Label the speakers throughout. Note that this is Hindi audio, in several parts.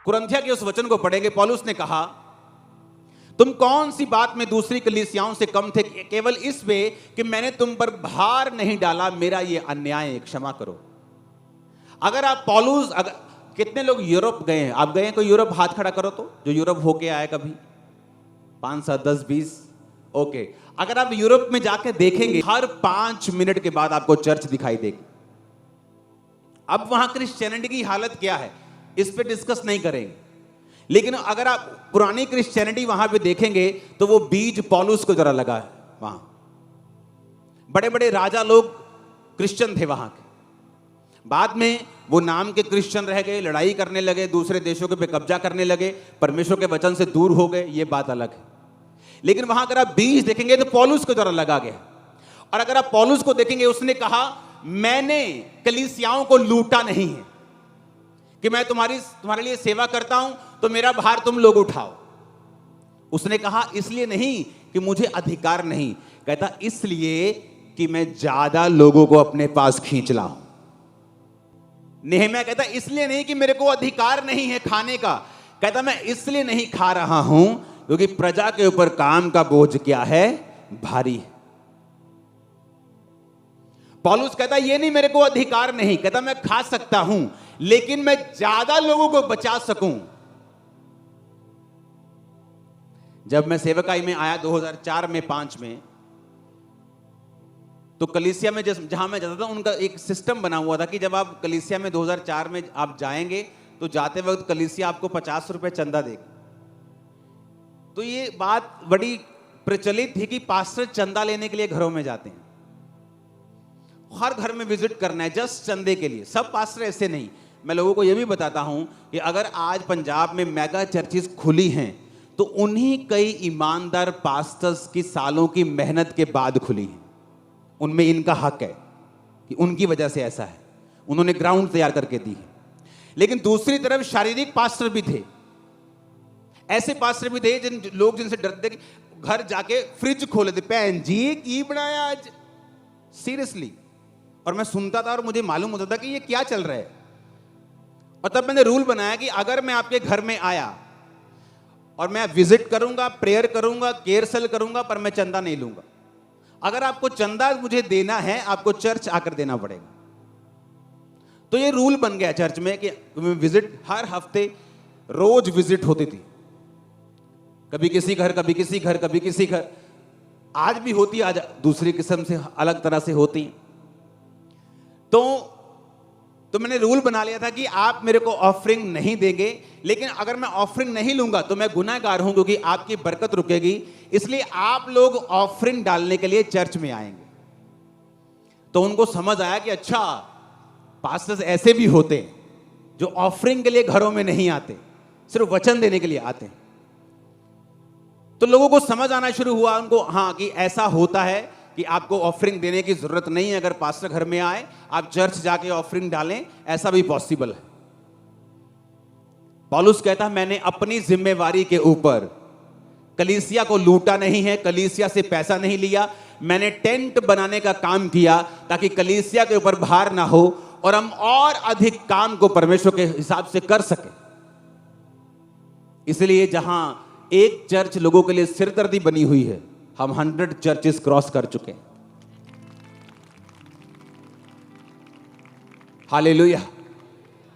Speaker 1: कुरिन्थिया के उस वचन को पढ़ेंगे। पौलुस ने कहा, तुम कौन सी बात में दूसरी कलीसियाओं से कम थे, केवल इस वे कि मैंने तुम पर भार नहीं डाला, मेरा ये अन्याय है, क्षमा करो। अगर आप पौलुस, कितने लोग यूरोप गए हैं? आप गए हैं कोई यूरोप? हाथ खड़ा करो तो, जो यूरोप होके आए कभी। 5, 7, 10, 20। ओके, अगर आप यूरोप में जाके देखेंगे, हर 5 मिनट के बाद आपको चर्च दिखाई देगी। अब वहां क्रिश्चियनिटी की हालत क्या है, इस पे डिस्कस नहीं करेंगे, लेकिन अगर आप पुरानी क्रिश्चियनिटी वहां पे देखेंगे तो वो बीज पौलुस को जरा लगा है। वहां बड़े बड़े राजा लोग क्रिश्चियन थे वहां के, बाद में वो नाम के क्रिश्चियन रह गए, लड़ाई करने लगे, दूसरे देशों के पे कब्जा करने लगे, परमेश्वर के वचन से दूर हो गए, ये बात अलग है। लेकिन वहां अगर आप बीज देखेंगे तो पौलुस को जरा लगा गया। और अगर आप पौलुस को देखेंगे, उसने कहा, मैंने कलीसियाओं को लूटा नहीं है कि मैं तुम्हारे लिए सेवा करता हूं तो मेरा भार तुम लोग उठाओ। उसने कहा इसलिए नहीं कि मुझे अधिकार नहीं, कहता इसलिए कि मैं ज्यादा लोगों को अपने पास खींच लाऊं। नेहम्याह कहता इसलिए नहीं कि मेरे को अधिकार नहीं है खाने का, कहता मैं इसलिए नहीं खा रहा हूं क्योंकि प्रजा के ऊपर काम का बोझ क्या है, भारी है। पौलुस कहता ये नहीं मेरे को अधिकार नहीं, कहता मैं खा सकता हूं लेकिन मैं ज्यादा लोगों को बचा सकूं। जब मैं सेवकाई में आया 2004 में 5 में, तो कलीसिया में जहां मैं जाता था, उनका एक सिस्टम बना हुआ था कि जब आप कलीसिया में 2004 में आप जाएंगे तो जाते वक्त कलीसिया आपको 50 रुपए चंदा देगी। तो ये बात बड़ी प्रचलित थी कि पास्टर चंदा लेने के लिए घरों में जाते हैं, हर घर में विजिट करना है जस्ट चंदे के लिए। सब पास्टर ऐसे नहीं। मैं लोगों को यह भी बताता हूं कि अगर आज पंजाब में मेगा चर्चेस खुली हैं तो उन्हीं कई ईमानदार पास्टर्स की सालों की मेहनत के बाद खुली हैं। उनमें इनका हक है कि उनकी वजह से ऐसा है, उन्होंने ग्राउंड तैयार करके दी है। लेकिन दूसरी तरफ शारीरिक पास्टर भी थे, ऐसे पास्टर भी थे जिनसे डरते कि घर जाके फ्रिज खोले थे, भैन जी की बनाया आज, सीरियसली। और मैं सुनता था और मुझे मालूम होता था कि ये क्या चल रहा है। और तब मैंने रूल बनाया कि अगर मैं आपके घर में आया और मैं विजिट करूंगा, प्रेयर करूंगा, केयर सेल करूंगा, पर मैं चंदा नहीं लूंगा। अगर आपको चंदा मुझे देना है, आपको चर्च आकर देना पड़ेगा। तो ये रूल बन गया चर्च में कि विजिट हर हफ्ते रोज विजिट होती थी, कभी किसी घर, कभी किसी घर, कभी किसी घर। आज भी होती, आज दूसरी किस्म से अलग तरह से होती। तो मैंने रूल बना लिया था कि आप मेरे को ऑफरिंग नहीं देंगे, लेकिन अगर मैं ऑफरिंग नहीं लूंगा तो मैं गुनाहगार हूं क्योंकि आपकी बरकत रुकेगी। इसलिए आप लोग ऑफरिंग डालने के लिए चर्च में आएंगे। तो उनको समझ आया कि अच्छा, पास्टर्स ऐसे भी होते हैं जो ऑफरिंग के लिए घरों में नहीं आते, सिर्फ वचन देने के लिए आते हैं। तो लोगों को समझ आना शुरू हुआ उनको, हाँ, कि ऐसा होता है कि आपको ऑफरिंग देने की जरूरत नहीं है। अगर पास्टर घर में आए, आप चर्च जाके ऑफरिंग डालें, ऐसा भी पॉसिबल है। पौलुस कहता मैंने अपनी जिम्मेवारी के ऊपर कलीसिया को लूटा नहीं है, कलीसिया से पैसा नहीं लिया। मैंने टेंट बनाने का काम किया ताकि कलीसिया के ऊपर भार ना हो और हम और अधिक काम को परमेश्वर के हिसाब से कर सके। इसलिए जहां एक चर्च लोगों के लिए सिरदर्दी बनी हुई है, हम 100 चर्चेस क्रॉस कर चुके हैं। हालेलुया।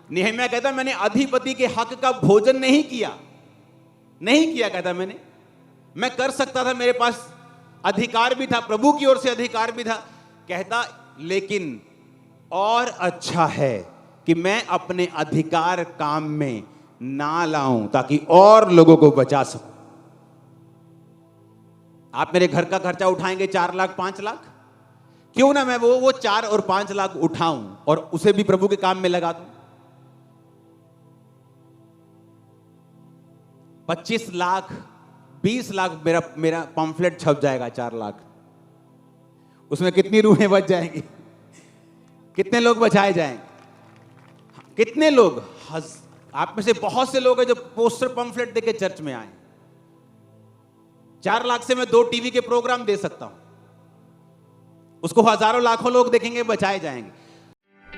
Speaker 1: नेहम्याह कहता मैंने अधिपति के हक का भोजन नहीं किया, कहता मैं कर सकता था, मेरे पास अधिकार भी था, प्रभु की ओर से अधिकार भी था। कहता लेकिन और अच्छा है कि मैं अपने अधिकार काम में ना लाऊं ताकि और लोगों को बचा सकूं। आप मेरे घर का खर्चा उठाएंगे 4 लाख 5 लाख, क्यों ना मैं वो 4 और 5 लाख उठाऊं और उसे भी प्रभु के काम में लगा दूं। 25 लाख 20 लाख मेरा पम्फलेट छप जाएगा, 4 लाख, उसमें कितनी रूहें बच जाएंगी, कितने लोग बचाए जाएंगे, कितने लोग। आप में से बहुत से लोग हैं जो पोस्टर पम्फलेट देके चर्च में आए। 4 लाख से मैं 2 टीवी के प्रोग्राम दे सकता हूं, उसको हजारों लाखों लोग देखेंगे, बचाए जाएंगे।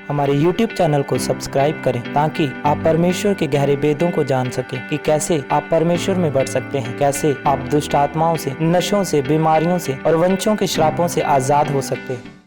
Speaker 2: हमारे YouTube चैनल को सब्सक्राइब करें ताकि आप परमेश्वर के गहरे वेदों को जान सकें कि कैसे आप परमेश्वर में बढ़ सकते हैं, कैसे आप दुष्ट आत्माओं से, नशों से, बीमारियों से और वंशों के श्रापों से आजाद हो सकते हैं।